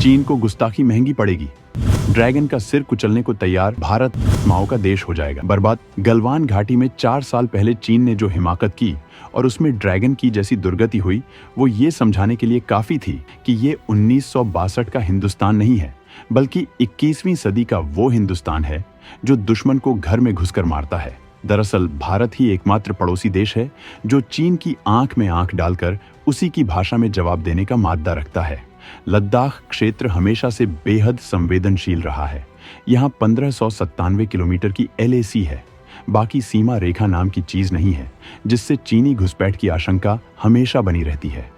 चीन को गुस्ताखी महंगी पड़ेगी। ड्रैगन का सिर कुचलने को तैयार भारत माओ का देश हो जाएगा। बर्बाद। गलवान घाटी में 4 साल पहले चीन ने जो हिमाकत की और उसमें ड्रैगन की जैसी दुर्गति हुई, वो ये समझाने के लिए काफी थी कि ये 1962 का हिंदुस्तान नहीं है, बल्कि 21वीं सदी का वो हिंदुस्तान है जो दुश्मन को घर में घुसकर मारता है। दरअसल भारत ही एकमात्र पड़ोसी देश है जो चीन की आंख में आंख डालकर उसी की भाषा में जवाब देने का माद्दा रखता है। लद्दाख क्षेत्र हमेशा से बेहद संवेदनशील रहा है। यहाँ 1597 किलोमीटर की LAC है। बाकी सीमा रेखा नाम की चीज नहीं है, जिससे चीनी घुसपैठ की आशंका हमेशा बनी रहती है।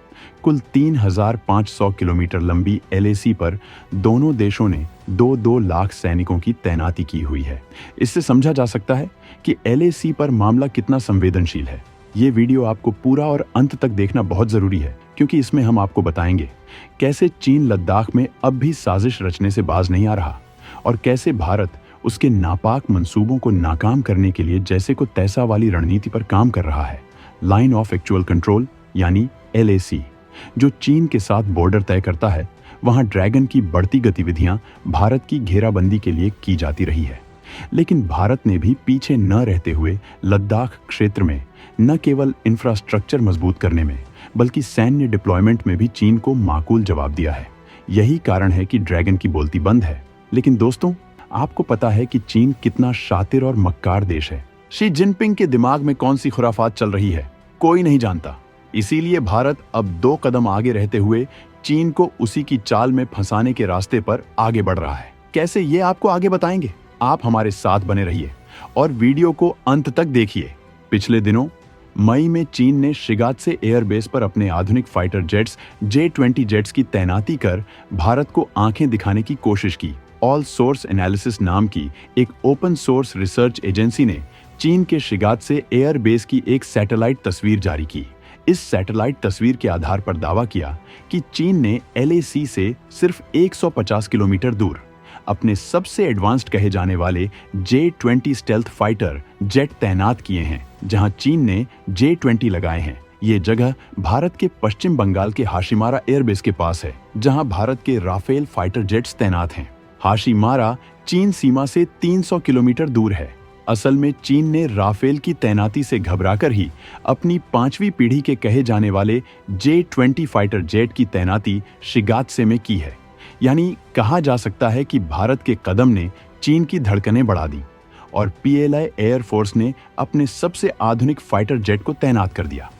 कुल 3500 किलोमीटर लंबी LAC पर दोनों देशों ने 2-2 लाख सैनिकों की तैनाती की हुई है। इससे समझा जा सकता है कि LAC पर मामला कितना संवेदनशील है। ये वीडियो आपको पूरा और अंत तक देखना बहुत जरूरी है, क्योंकि इसमें हम आपको बताएंगे कैसे चीन लद्दाख में अब भी साजिश रचने से बाज नहीं आ रहा और कैसे भारत उसके नापाक मंसूबों को नाकाम करने के लिए जैसे को तैसा वाली रणनीति पर काम कर रहा है। लाइन ऑफ एक्चुअल कंट्रोल यानी LAC जो चीन के साथ बॉर्डर तय करता है, वहां ड्रैगन की बढ़ती गतिविधियां भारत की घेराबंदी के लिए की जाती रही है। लेकिन भारत ने भी पीछे न रहते हुए लद्दाख क्षेत्र में न केवल इंफ्रास्ट्रक्चर मजबूत करने में, बल्कि सैन्य डिप्लॉयमेंट में भी चीन को माकूल जवाब दिया है। यही कारण है कि ड्रैगन की बोलती बंद है। लेकिन दोस्तों, आपको पता है कि चीन कितना शातिर और मक्कार देश है? शी जिनपिंग के दिमाग में कौन सी खुराफात चल रही है, कोई नहीं जानता। इसीलिए भारत अब 2 कदम आगे रहते हुए चीन को उसी की चाल में फंसाने के रास्ते पर आगे बढ़ रहा है। कैसे, ये आपको आगे बताएंगे। आप हमारे साथ बने रहिए और वीडियो को अंत तक देखिए। पिछले दिनों मई में चीन ने शिगात्से एयरबेस पर अपने आधुनिक फाइटर जेट्स J-20 जेट्स की तैनाती कर भारत को आंखें दिखाने की कोशिश की। ऑल सोर्स एनालिसिस नाम की एक ओपन सोर्स रिसर्च एजेंसी ने चीन के शिगात्से एयरबेस की एक सैटेलाइट तस्वीर जारी की। इस सैटेलाइट तस्वीर के आधार पर दावा किया कि चीन ने LAC से सिर्फ 150 किलोमीटर दूर अपने सबसे एडवांस्ड कहे जाने वाले J-20 स्टेल्थ फाइटर जेट तैनात किए हैं। जहां चीन ने J-20 लगाए हैं, ये जगह भारत के पश्चिम बंगाल के हाशिमारा एयरबेस के पास है, जहां भारत के राफेल फाइटर जेट्स तैनात हैं। हाशिमारा चीन सीमा से 300 किलोमीटर दूर है। असल में चीन ने राफेल की तैनाती से घबराकर ही अपनी 5वीं पीढ़ी के कहे जाने वाले J-20 फाइटर जेट की तैनाती शिगात्से में की है। यानी कहा जा सकता है कि भारत के कदम ने चीन की धड़कनें बढ़ा दी और PLA एयरफोर्स ने अपने सबसे आधुनिक फाइटर जेट को तैनात कर दिया।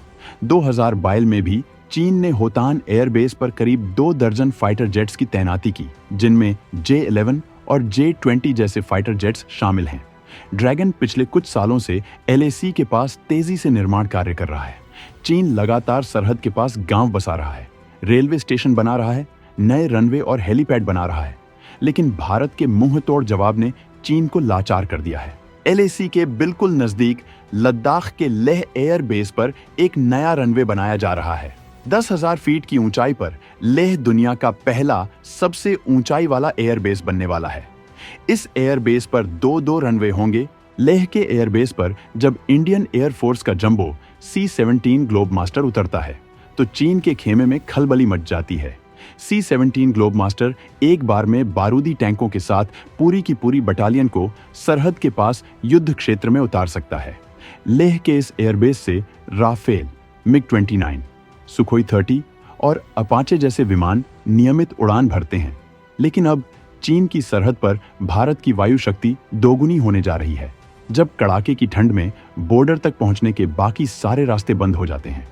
2022 में भी चीन ने होतान एयरबेस पर करीब 2 दर्जन फाइटर जेट्स की तैनाती की, जिनमें J-11 और J-20 जैसे फाइटर जेट्स शामिल हैं। ड्रैगन पिछले कुछ सालों से LAC के पास तेजी से निर्माण कार्य कर रहा है। चीन लगातार सरहद के पास गांव बसा रहा है, रेलवे स्टेशन बना रहा है, नए रनवे और हेलीपैड बना रहा है। लेकिन भारत के मुंह तोड़ जवाब ने चीन को लाचार कर दिया है। LAC के बिल्कुल नजदीक लद्दाख के लेह एयरबेस पर एक नया रनवे बनाया जा रहा है। 10,000 फीट की ऊंचाई पर लेह दुनिया का पहला सबसे ऊंचाई वाला एयरबेस बनने वाला है। इस एयरबेस पर 2-2 रनवे होंगे। लेह के एयरबेस पर जब इंडियन एयरफोर्स का जंबो C-17 ग्लोबमास्टर उतरता है, तो चीन के खेमे में खलबली मच जाती है। C-17 ग्लोबमास्टर एक बार में बारूदी टैंकों के साथ पूरी की पूरी बटालियन को सरहद के पास युद्ध क्षेत्र में उतार सकता है। लेह के इस एयरबेस से राफेल, MiG-29, सुखोई 30 और अपाचे जैसे विमान नियमित उड़ान भरते हैं। लेकिन अब चीन की सरहद पर भारत की वायु शक्ति दोगुनी होने जा रही है। जब कड़ाके की ठंड में बॉर्डर तक पहुंचने के बाकी सारे रास्ते बंद हो जाते हैं,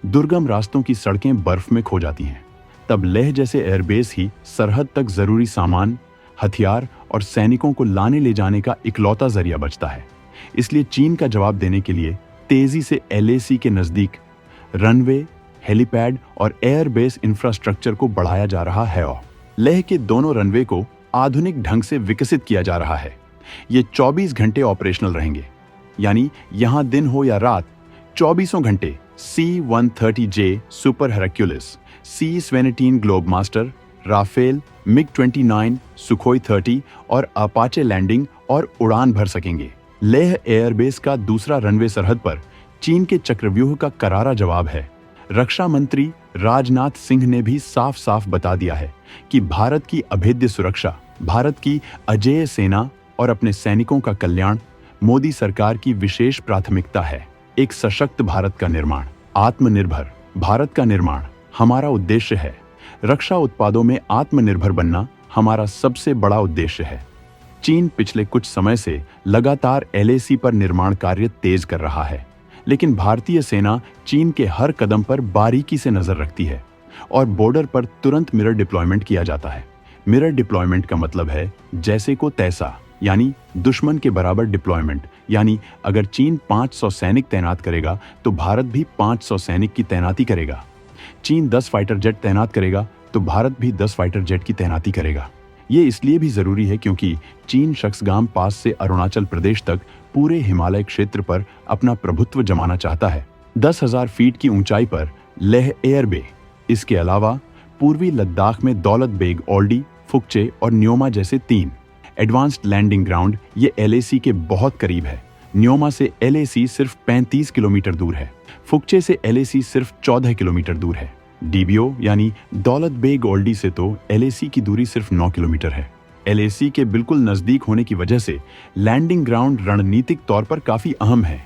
दुर्गम रास्तों की सड़कें बर्फ में खो जाती हैं, तब लेह जैसे एयरबेस ही सरहद तक जरूरी सामान, हथियार और सैनिकों को लाने ले जाने का इकलौता जरिया बचता है। इसलिए चीन का जवाब देने के लिए तेजी से LAC के नजदीक रनवे, हेलीपैड और एयरबेस इंफ्रास्ट्रक्चर को बढ़ाया जा रहा है। लेह के दोनों रनवे को आधुनिक ढंग से विकसित किया जा रहा है। ये 24 घंटे ऑपरेशनल रहेंगे, यानी यहां दिन हो या रात 24 घंटे C-130J Super Hercules, C-17 Globemaster, Rafale, MiG-29, Sukhoi 30 और अपाचे लैंडिंग और उड़ान भर सकेंगे। लेह एयरबेस का दूसरा रनवे सरहद पर चीन के चक्रव्यूह का करारा जवाब है। रक्षा मंत्री राजनाथ सिंह ने भी साफ साफ बता दिया है कि भारत की अभेद्य सुरक्षा, भारत की अजेय सेना और अपने सैनिकों का कल्याण मोदी सरकार की विशेष प्राथमिकता है। एक सशक्त भारत का निर्माण, आत्मनिर्भर भारत का निर्माण हमारा उद्देश्य है। रक्षा उत्पादों में आत्मनिर्भर बनना हमारा सबसे बड़ा उद्देश्य है। चीन पिछले कुछ समय से लगातार LAC पर निर्माण कार्य तेज कर रहा है, लेकिन भारतीय सेना चीन के हर कदम पर बारीकी से नजर रखती है और बॉर्डर पर तुरंत मिरर डिप्लॉयमेंट किया जाता है। मिरर डिप्लॉयमेंट का मतलब है जैसे को तैसा, यानी दुश्मन के बराबर डिप्लॉयमेंट, यानी अगर चीन 500 सैनिक तैनात करेगा तो भारत भी 500 सैनिक की तैनाती करेगा। चीन 10 फाइटर जेट तैनात करेगा तो भारत भी 10 फाइटर जेट की तैनाती करेगा। ये इसलिए भी जरूरी है क्योंकि चीन शक्सगाम पास से अरुणाचल प्रदेश तक पूरे हिमालय क्षेत्र पर अपना प्रभुत्व जमाना चाहता है। 10,000 फीट की ऊंचाई पर लेह एयर बे, इसके अलावा पूर्वी लद्दाख में दौलत बेग ओल्डी, फुकचे और न्योमा जैसे 3 एडवांस्ड लैंडिंग ग्राउंड ये LAC के बहुत करीब है। न्योमा से LAC सिर्फ 35 किलोमीटर दूर है। फुकचे से LAC सिर्फ 14 किलोमीटर दूर है। DBO यानी दौलत बेग ओल्डी से तो LAC की दूरी सिर्फ 9 किलोमीटर है। LAC के बिल्कुल नजदीक होने की वजह से लैंडिंग ग्राउंड रणनीतिक तौर पर काफी अहम है।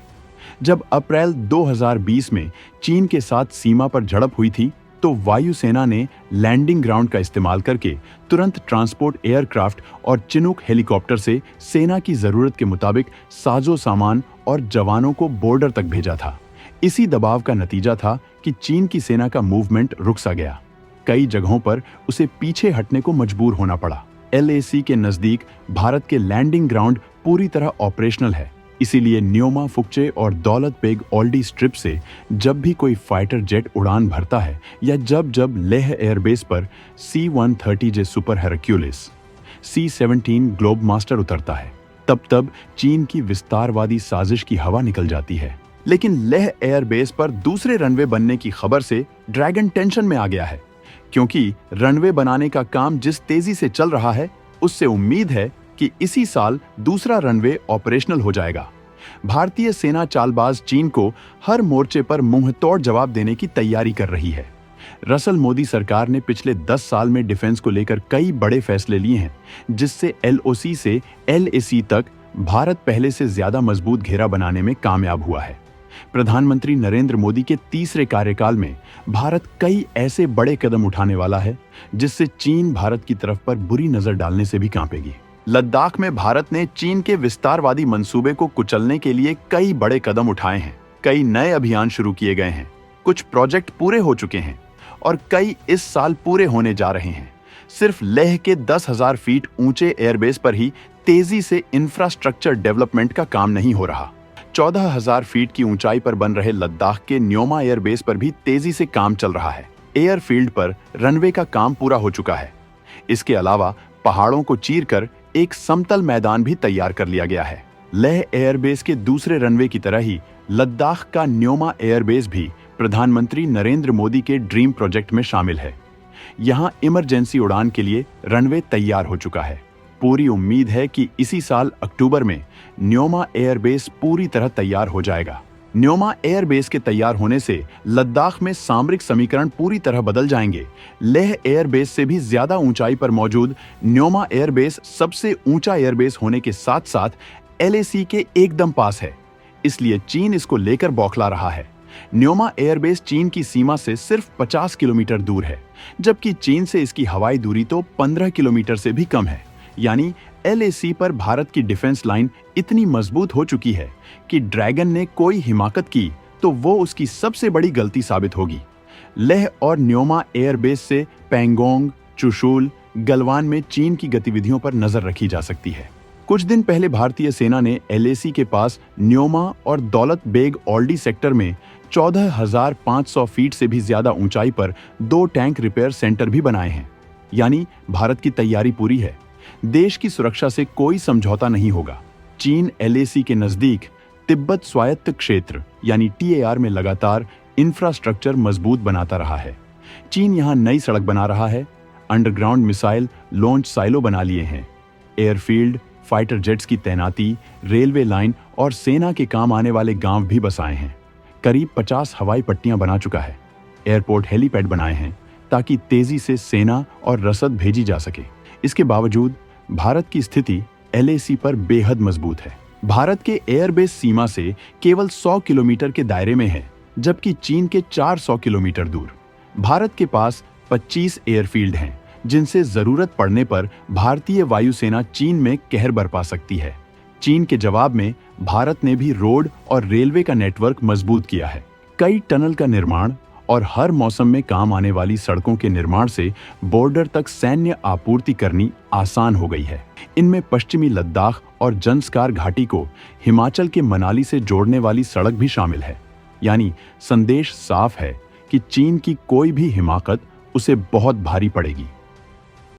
जब अप्रैल 2020 में चीन के साथ सीमा पर झड़प हुई थी तो वायुसेना ने लैंडिंग ग्राउंड का इस्तेमाल करके तुरंत ट्रांसपोर्ट एयरक्राफ्ट और चिनूक हेलीकॉप्टर से सेना की जरूरत के मुताबिक साजो सामान और जवानों को बॉर्डर तक भेजा था। इसी दबाव का नतीजा था कि चीन की सेना का मूवमेंट रुक सा गया। कई जगहों पर उसे पीछे हटने को मजबूर होना पड़ा। LAC के नजदीक भारत के लैंडिंग ग्राउंड पूरी तरह ऑपरेशनल है, इसीलिए न्योमा, फुकचे और दौलत बेग ओल्डी स्ट्रिप से जब भी कोई फाइटर जेट उड़ान भरता है या जब लेह एयरबेस पर C-130J super हेरक्यूलिस, C-17 globe master उतरता है, तब चीन की विस्तारवादी साजिश की हवा निकल जाती है। लेकिन लेह एयरबेस पर दूसरे रनवे बनने की खबर से ड्रैगन टेंशन में आ गया है, क्योंकि रनवे बनाने का काम जिस तेजी से चल रहा है उससे उम्मीद है कि इसी साल दूसरा रनवे ऑपरेशनल हो जाएगा। भारतीय सेना चालबाज चीन को हर मोर्चे पर मुंहतोड़ जवाब देने की तैयारी कर रही है। रसल मोदी सरकार ने पिछले 10 साल में डिफेंस को लेकर कई बड़े फैसले लिए हैं, जिससे LOC से LAC तक भारत पहले से ज्यादा मजबूत घेरा बनाने में कामयाब हुआ है। प्रधानमंत्री नरेंद्र मोदी के तीसरे कार्यकाल में भारत कई ऐसे बड़े कदम उठाने वाला है जिससे चीन भारत की तरफ पर बुरी नजर डालने से भी कांपेगी। लद्दाख में भारत ने चीन के विस्तारवादी मंसूबे को कुचलने के लिए कई बड़े कदम उठाए हैं। कई नए अभियान शुरू किए गए हैं, कुछ प्रोजेक्ट पूरे हो चुके हैं और कई इस साल पूरे होने जा रहे हैं। सिर्फ लेह के 10,000 फीट ऊंचे एयरबेस पर ही तेजी से इंफ्रास्ट्रक्चर डेवलपमेंट का काम नहीं हो रहा। 14,000 फीट की ऊंचाई पर बन रहे लद्दाख के न्योमा एयरबेस पर भी तेजी से काम चल रहा है। एयरफील्ड पर रनवे का काम पूरा हो चुका है। इसके अलावा पहाड़ों को चीरकर एक समतल मैदान भी तैयार कर लिया गया है। लेह एयरबेस के दूसरे रनवे की तरह ही लद्दाख का न्योमा एयरबेस भी प्रधानमंत्री नरेंद्र मोदी के ड्रीम प्रोजेक्ट में शामिल है। यहां इमरजेंसी उड़ान के लिए रनवे तैयार हो चुका है। पूरी उम्मीद है कि इसी साल अक्टूबर में न्योमा एयरबेस पूरी तरह तैयार हो जाएगा। न्योमा एयरबेस के तैयार होने से लद्दाख में सामरिक समीकरण पूरी तरह बदल जाएंगे। लेह एयरबेस से भी ज्यादा ऊंचाई पर मौजूद न्योमा एयरबेस सबसे ऊंचा एयरबेस होने के साथ साथ LAC के एकदम पास है, इसलिए चीन इसको लेकर बौखला रहा है। न्योमा एयरबेस चीन की सीमा से सिर्फ 50 किलोमीटर दूर है, जबकि चीन से इसकी हवाई दूरी तो 15 किलोमीटर से भी कम है। यानी LAC पर भारत की डिफेंस लाइन इतनी मजबूत हो चुकी है कि ड्रैगन ने कोई हिमाकत की तो वो उसकी सबसे बड़ी गलती साबित होगी। लेह और न्योमा एयरबेस से पैंगोंग, चुशुल, गलवान में चीन की गतिविधियों पर नजर रखी जा सकती है। कुछ दिन पहले भारतीय सेना ने LAC के पास न्योमा और दौलत बेग ओल्डी सेक्टर में 14,500 फीट से भी ज्यादा ऊंचाई पर 2 टैंक रिपेयर सेंटर भी बनाए हैं। यानी भारत की तैयारी पूरी है। देश की सुरक्षा से कोई समझौता नहीं होगा। चीन LAC के नजदीक तिब्बत स्वायत्त क्षेत्र यानी TAR में लगातार इंफ्रास्ट्रक्चर मजबूत बनाता रहा है। चीन यहां नई सड़क बना रहा है, अंडरग्राउंड मिसाइल लॉन्च साइलो बना लिए हैं, एयरफील्ड, फाइटर जेट्स की तैनाती, रेलवे लाइन और सेना के काम आने वाले गांव भी बसाए हैं। करीब 50 हवाई पट्टियां बना चुका है। एयरपोर्ट हेलीपैड बनाए हैं ताकि तेजी से सेना और रसद भेजी जा सके। इसके बावजूद भारत की स्थिति LAC पर बेहद मजबूत है। भारत के एयरबेस सीमा से केवल 100 किलोमीटर के दायरे में है, जबकि चीन के 400 किलोमीटर दूर। भारत के पास 25 एयरफील्ड हैं, जिनसे जरूरत पड़ने पर भारतीय वायुसेना चीन में कहर बरपा सकती है। चीन के जवाब में भारत ने भी रोड और रेलवे का नेटवर्क मजबूत किया है। कई टनल का निर्माण और हर मौसम में काम आने वाली सड़कों के निर्माण से बॉर्डर तक सैन्य आपूर्ति करनी आसान हो गई है। इनमें पश्चिमी लद्दाख और जंस्कार घाटी को हिमाचल के मनाली से जोड़ने वाली सड़क भी शामिल है। यानी संदेश साफ है कि चीन की कोई भी हिमाकत उसे बहुत भारी पड़ेगी।